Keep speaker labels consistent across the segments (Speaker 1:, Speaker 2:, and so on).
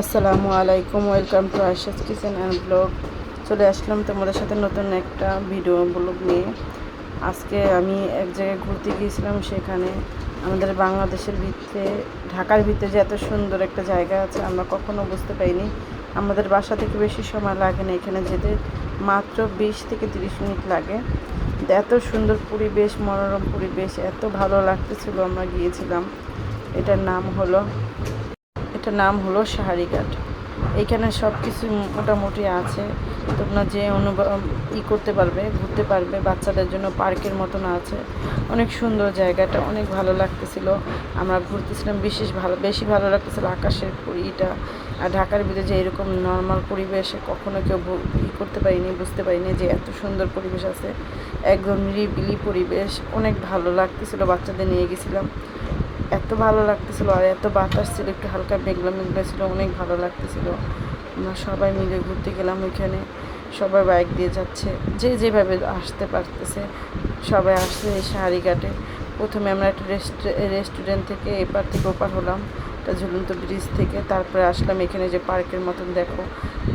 Speaker 1: আসসালামু আলাইকুম, welcome to Ayesha's kitchen and blog. চলে আসলাম তোমাদের সাথে নতুন একটা ভিডিও ব্লগ নিয়ে। আজকে আমি এক জায়গায় ঘুরতে গিয়েছিলাম। সেখানে আমাদের বাংলাদেশের ভিতরে, ঢাকার ভিতরে যে এত সুন্দর একটা জায়গা আছে আমরা কখনো বুঝতে পারিনি। আমাদের বাসা থেকে বেশি সময় লাগে না এখানে যেতে, মাত্র 20 থেকে 30 মিনিট লাগে। এত সুন্দর পরিবেশ, মনোরম পরিবেশ, এত ভালো লাগতেছিল। আমরা গিয়েছিলাম, এটার নাম হলো সাহারিঘাট। এইখানে সব কিছু মোটামুটি আছে, তোমরা যে করতে পারবে, ঘুরতে পারবে। বাচ্চাদের জন্য পার্কের মতন আছে, অনেক সুন্দর জায়গাটা, অনেক ভালো লাগতেছিল। আমরা ঘুরতেছিলাম, বেশি ভালো লাগতেছিল আকাশের ইটা। আর ঢাকার ভিতরে যে এরকম নর্মাল পরিবেশে কখনো কেউ করতে পারিনি, বুঝতে পারিনি যে এত সুন্দর পরিবেশ আছে। একদম নিরিবিলি পরিবেশ, অনেক ভালো লাগতেছিল। বাচ্চাদের নিয়ে গেছিলাম, এত ভালো লাগতেছিল। আর এত বাতাস ছিল, একটু হালকা মেঘলা মেঘলা ছিল, অনেক ভালো লাগতেছিল। আমরা সবাই মিলে ঘুরতে গেলাম ওইখানে। সবাই বাইক দিয়ে যাচ্ছে, যে যেভাবে আসতে পারতেছে সবাই আসছে এই সাহারিঘাটে। প্রথমে আমরা একটা রেস্টুরেন্ট থেকে এপার থেকে ওপার হলাম, একটা ঝুলন্ত ব্রিজ থেকে। তারপরে আসলাম এখানে যে পার্কের মতন। দেখো,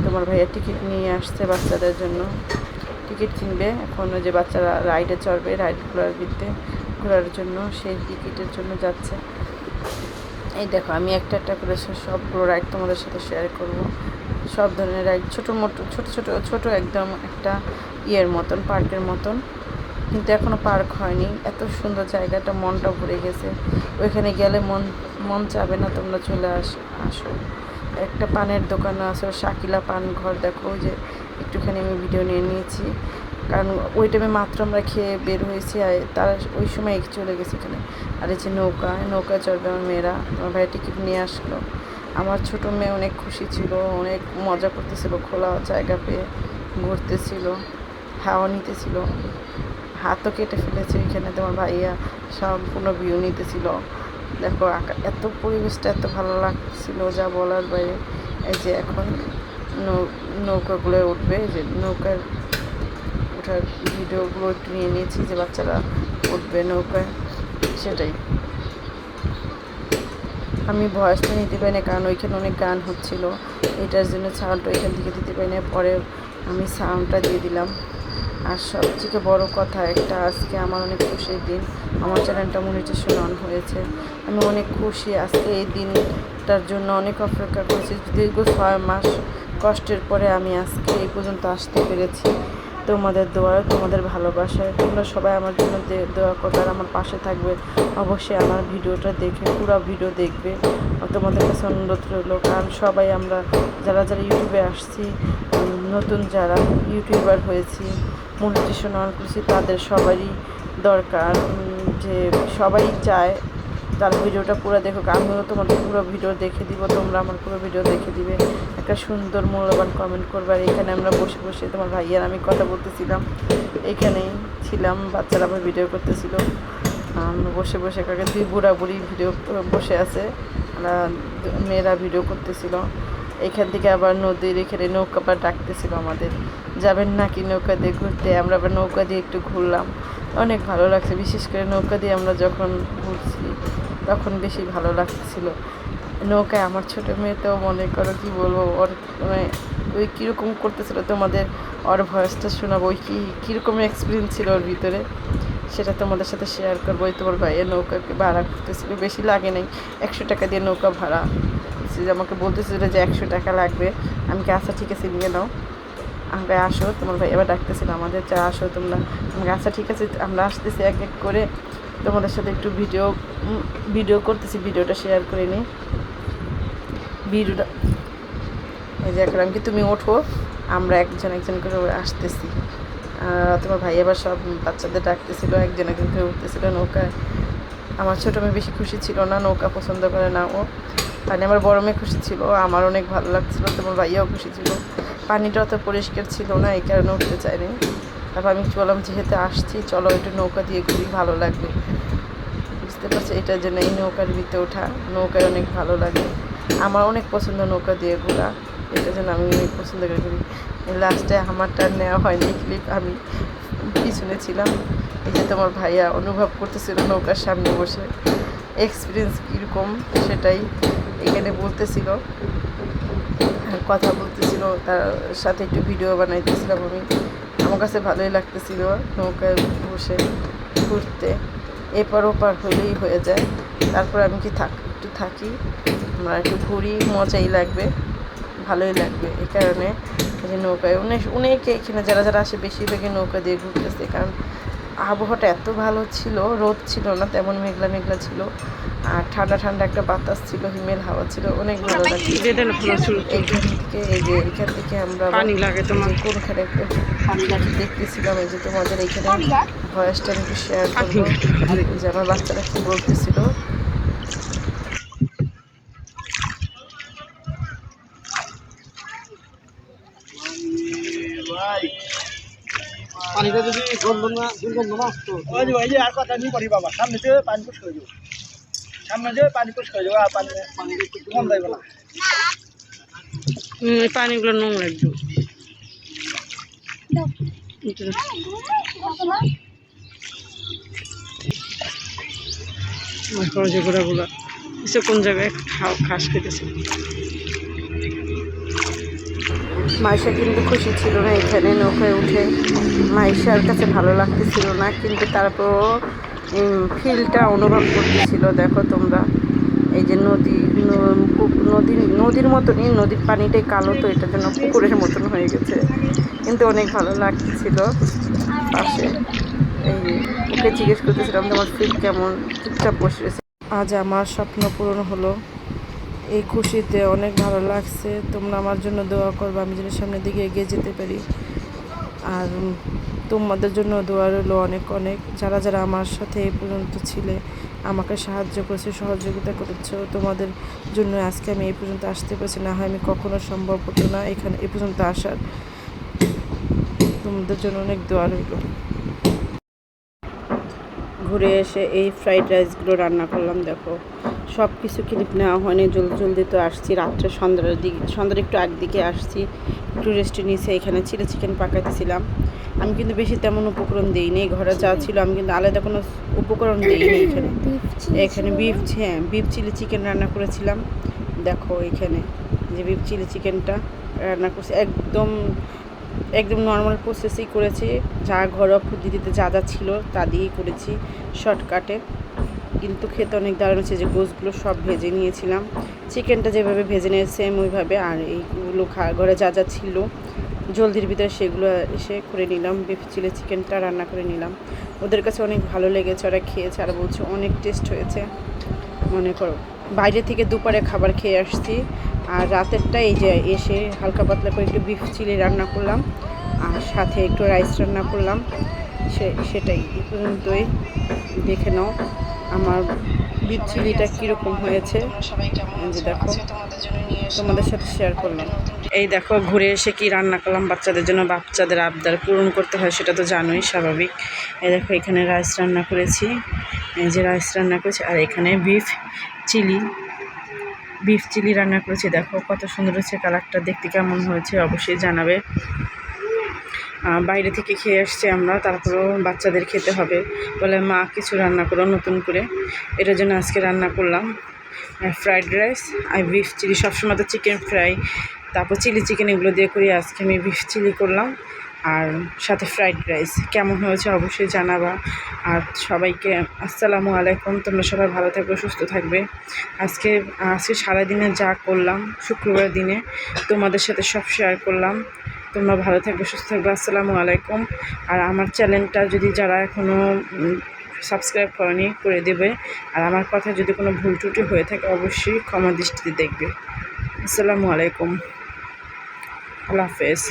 Speaker 1: তোমার ভাইয়া টিকিট নিয়ে আসছে বাচ্চাদের জন্য, টিকিট কিনবে এখন। যে বাচ্চারা রাইডে চড়বে, রাইডগুলোর ভিতরে ঘোরার জন্য, সেই টিকিটের জন্য যাচ্ছে। এই দেখো, আমি একটা করে সবগুলো রাইড তোমাদের সাথে শেয়ার করব। সব ধরনের রাইড, ছোট একদম একটা মতন, পার্কের মতন, কিন্তু এখনও পার্ক হয়নি। এত সুন্দর জায়গাটা, মনটা ভরে গেছে। ওইখানে গেলে মন চাবে না, তোমরা চলে আসো। একটা পানের দোকান আছে, শাকিলা পান ঘর। দেখো যে একটুখানি আমি ভিডিও নিয়ে নিয়েছি, কারণ ওই টাইমে মাত্র আমরা খেয়ে বের হয়েছি, আর তারা ওই সময় চলে গেছে এখানে। আর এই যে নৌকা চড়বে আমার মেয়েরা। আমার ভাই টিকিট নিয়ে আসলো। আমার ছোটো মেয়ে অনেক খুশি ছিল, অনেক মজা করতেছিল, খোলা জায়গা পেয়ে ঘুরতেছিল, হাওয়া নিতেছিল। হাতও কেটে ফেলেছে এখানে। তোমার ভাইয়া সম্পূর্ণ ভিউ নিতেছিল। দেখো এত পরিবেশটা এত ভালো লাগছিল, যা বলার বাইরে। এই যে এখন নৌকাগুলো উঠবে, যে নৌকার ওঠার ভিডিওগুলো একটু নিয়ে নিয়েছি, যে বাচ্চারা উঠবে নৌকায়, সেটাই। আমি ভয়েসটা নিতে পারি না, কারণ ওইখানে অনেক গান হচ্ছিল, এটার জন্য সাউন্ডটা ওইখান থেকে দিতে পারি না। পরে আমি সাউন্ডটা দিয়ে দিলাম। আর সবথেকে বড় কথা একটা, আজকে আমার অনেক খুশির দিন। আমার চ্যানেলটা মনিটাইজেশন অন হয়েছে। আমি অনেক খুশি আজকে। এই দিনটার জন্য অনেক অপেক্ষা করেছি, দীর্ঘ 6 মাস কষ্টের পরে আমি আজকে এই পর্যন্ত আসতে পেরেছি। তোমাদের দোয়া, তোমাদের ভালোবাসায় তোমরা সবাই আমার জন্য দোয়া করবে, আর আমার পাশে থাকবে। অবশ্যই আমার ভিডিওটা দেখে পুরো ভিডিও দেখবে। তোমাদের কাছে অনুরোধ রইল, কারণ সবাই আমরা যারা ইউটিউবে আসছি, নতুন যারা ইউটিউবার হয়েছি, মনিটাইজেশন অন করেছি, তাদের সবারই দরকার, যে সবাই চায় তার ভিডিওটা পুরো দেখো। আমিও তোমাদের পুরো ভিডিও দেখে দিব, তোমরা আমার পুরো ভিডিও দেখে দিবে, একটা সুন্দর মূল্যবান কমেন্ট করবে। আর এখানে আমরা বসে বসে, তোমার ভাইয়ার আমি কথা বলতেছিলাম, এইখানেই ছিলাম, বাচ্চারা আবার ভিডিও করতেছিল। বসে বসে কাকে 2 বুড়ি ভিডিও বসে আছে, মেয়েরা ভিডিও করতেছিল। এখান থেকে আবার নদীর এখানে নৌকা বা ডাকতেছিল আমাদের, যাবেন নাকি নৌকা দিয়ে ঘুরতে। আমরা আবার নৌকা দিয়ে একটু ঘুরলাম, অনেক ভালো লাগছে। বিশেষ করে নৌকা দিয়ে আমরা যখন ঘুরছি তখন বেশি ভালো লাগছিল। নৌকায় আমার ছোটো মেয়ে তো মনে করো কী বলবো, ওর মানে ওই কীরকম করতেছিল, তোমাদের ওর ভয়েসটা শোনাবো, ওই কীরকম এক্সপিরিয়েন্স ছিল ওর ভিতরে, সেটা তোমাদের সাথে শেয়ার করবো। ওই তোমার ভাইয়ের নৌকাকে ভাড়া করতেছিল, বেশি লাগে নাই, 100 টাকা দিয়ে নৌকা ভাড়া। যে আমাকে বলতেছিল যে 100 টাকা লাগবে। আমি কি আচ্ছা ঠিক আছে নিয়ে নাও, আমাকে আসো। তোমার ভাই এবার ডাকতেছিল আমাদের, চা আসো তোমরা। আমাকে আচ্ছা ঠিক আছে, আমরা আসতেছি এক এক করে। তোমাদের সাথে একটু ভিডিও করতেছি, ভিডিওটা শেয়ার করে নিই। ভিডিওটা এই যে এখন আমি, তুমি ওঠো, আমরা একজন করে আসতেছি। তোমার ভাই আবার সব বাচ্চাদের ডাকতেছিল, একজন করে উঠতেছিল নৌকায়। আমার ছোটো মেয়ে বেশি খুশি ছিল না, নৌকা পছন্দ করে না ও। মানে আমার বড় মেয়ে খুশি ছিল, আমার অনেক ভালো লাগছিলো, তোমার ভাইয়াও খুশি ছিল। পানিটা অত পরিষ্কার ছিল না, এই কারণে উঠতে চাইনি। তারপর আমি বললাম যেহেতু আসছি, চলো একটু নৌকা দিয়ে ঘুরি, ভালো লাগবে। বুঝতে পারছি, এটার জন্য এই নৌকার ভিতরে ওঠা, নৌকায় অনেক ভালো লাগে। আমার অনেক পছন্দ নৌকা দিয়ে ঘোরা, এটার জন্য আমি অনেক পছন্দ করে ঘুরি। লাস্টে আমারটা নেওয়া হয়নি ক্লিপ, আমি পিছনে ছিলাম। এই যে তোমার ভাইয়া অনুভব করতেছিল নৌকার সামনে বসে, এক্সপিরিয়েন্স কীরকম সেটাই এখানে বলতেছিল। কথা বলতেছিল, তার সাথে একটু ভিডিও বানাইতেছিলাম আমি। আমার কাছে ভালোই লাগতেছিল নৌকায় বসে ঘুরতে, এপার ওপার হলেই হয়ে যায়। তারপর আমি কি একটু থাকি, আমরা একটু ঘুরি, মজাই লাগবে, ভালোই লাগবে। এই কারণে যে নৌকায় অনেকে এখানে যারা যারা আসে বেশিরভাগই নৌকা দিয়ে ঘুরতেছে, কারণ আবহাওয়াটা এত ভালো ছিল, রোদ ছিল না তেমন, মেঘলা মেঘলা ছিল, আর ঠান্ডা ঠান্ডা একটা বাতাস ছিল, হিমেল হাওয়া ছিল, অনেক ভালো লাগছে। এইখান থেকে আমরা কোনখানে দেখতেছিলাম, এই যে তোমাদের এখানে ভয়েসটা আমি একটু শেয়ার করবো, যে আমার বাচ্চারা কি বলতেছিল।
Speaker 2: পানিটা যদি দুর্গন্ধ না আসতো, ওই যে আর কথা নিয়ে পারি বাবা, সামনে যে পানি পুষ করে যাবো, সামনে যে পানি পুষ করে যাবো, আর পানি একটু কম দেবে না,
Speaker 1: পানিগুলো নোংরা একদম। ঘোড়াগুলো কোন জায়গায় ঘাস খেতেছে। মাইশা কিন্তু খুশি ছিল না এখানে নৌকায় উঠে, মাইশার কাছে ভালো লাগতেছিল না, কিন্তু তারপরও ফিলটা অনুভব করতেছিল। দেখো তোমরা, এই যে নদীর মতনই, নদীর পানিটাই কালো, তো এটার জন্য পুকুরের মতন হয়ে গেছে, কিন্তু অনেক ভালো লাগতেছিল। পাশে এই ওকে জিজ্ঞেস করতেছিলাম তোমার ফিল কেমন, চুপচাপ বসে রয়েছে। আজ আমার স্বপ্ন পূরণ হলো, এই খুশিতে অনেক ভালো লাগছে। তোমরা আমার জন্য দোয়া করবে, আমি যেন সামনের দিকে এগিয়ে যেতে পারি, আর তোমাদের জন্য দোয়া রইল অনেক অনেক। যারা যারা আমার সাথে এই পর্যন্ত ছিলে, আমাকে সাহায্য করেছে, সহযোগিতা করেছ, তোমাদের জন্য আজকে আমি এই পর্যন্ত আসতে পারছি, না হয় আমি কখনো সম্ভব হতো না এখানে এই পর্যন্ত আসার। তোমাদের জন্য অনেক দোয়া রইল। ঘুরে এসে এই ফ্রাইড রাইসগুলো রান্না করলাম। দেখো, সব কিছু ক্লিপ নেওয়া হয়নি, জলদি জলদি তো আসছি, রাত্রে সন্ধ্যার একটু আগ দিকে আসছি, একটু রেস্টে নিয়েছি। এখানে চিলি চিকেন পাকাতেছিলাম। আমি কিন্তু বেশি তেমন উপকরণ দিইনি, ঘরে যা ছিল আমি কিন্তু আলাদা কোনো উপকরণ দিইনি। এখানে বিফ চিলি চিকেন রান্না করেছিলাম। দেখো এখানে যে বিফ চিলি চিকেনটা রান্না করছি, একদম নর্মাল প্রসেসেই করেছি, যা ঘরোয়া পদ্ধতিতে যা যা ছিল তা দিয়েই করেছি শর্টকাটে, কিন্তু খেতে অনেক দারুণ হচ্ছে। যে গোশগুলো সব ভেজে নিয়েছিলাম, চিকেনটা যেভাবে ভেজে নিয়ে সেম ওইভাবে, আর এইগুলো ঘরে যা যা ছিল জলদির ভিতরে সেগুলো এসে করে নিলাম। বিফ চিলি চিকেনটা রান্না করে নিলাম। ওদের কাছে অনেক ভালো লেগেছে, ওরা খেয়েছে আর বলছে অনেক টেস্ট হয়েছে। মনে করো বাইরে থেকে দুপুরে খাবার খেয়ে আসছি, আর রাতেরটা এই যে এসে হালকা পাতলা করে একটু বিফ চিলি রান্না করলাম, আর সাথে একটু রাইস রান্না করলাম। সেটাই এই পর্যন্তই। দেখে নাও আমার বিফ চিলিটা কীরকম হয়েছে, যে দেখো তোমাদের সাথে শেয়ার করলাম। এই দেখো ঘুরে এসে কি রান্না করলাম বাচ্চাদের জন্য। বাচ্চাদের আবদার পূরণ করতে হয়, সেটা তো জানোই, স্বাভাবিক। এই দেখো এখানে রাইস রান্না করেছি, এই যে রাইস রান্না করেছি, আর এখানে বিফ চিলি রান্না করেছি। দেখো কত সুন্দর হয়েছে, কালারটা দেখতে কেমন হয়েছে অবশ্যই জানাবে। বাইরে থেকে খেয়ে আসছি আমরা, তারপরেও বাচ্চাদের খেতে হবে বলে মা কিছু রান্না করো নতুন করে, এটার জন্য আজকে রান্না করলাম ফ্রাইড রাইস আর বিফ চিলি। সবসময় তো চিকেন ফ্রাই, তারপর চিলি চিকেন এগুলো দিয়ে করি, আজকে আমি বিফ চিলি করলাম আর সাথে ফ্রাইড রাইস। কেমন হয়েছে অবশ্যই জানাবা। আর সবাইকে আসসালামু আলাইকুম। তোমরা সবাই ভালো থাকবে, সুস্থ থাকবে। আজকে সারাদিনে যা করলাম শুক্রবার দিনে তোমাদের সাথে সব শেয়ার করলাম। তোমরা ভালো থাকবে, সুস্থ থাকবে। আসসালামু আলাইকুম। আর আমার চ্যানেলটা যদি যারা এখনও সাবস্ক্রাইব করেনি করে দেবে, আর আমার কথা যদি কোনো ভুল ত্রুটি হয়ে থাকে অবশ্যই ক্ষমা দৃষ্টিতে দেখবে। আসসালামু আলাইকুম, আল্লাহ হাফেজ।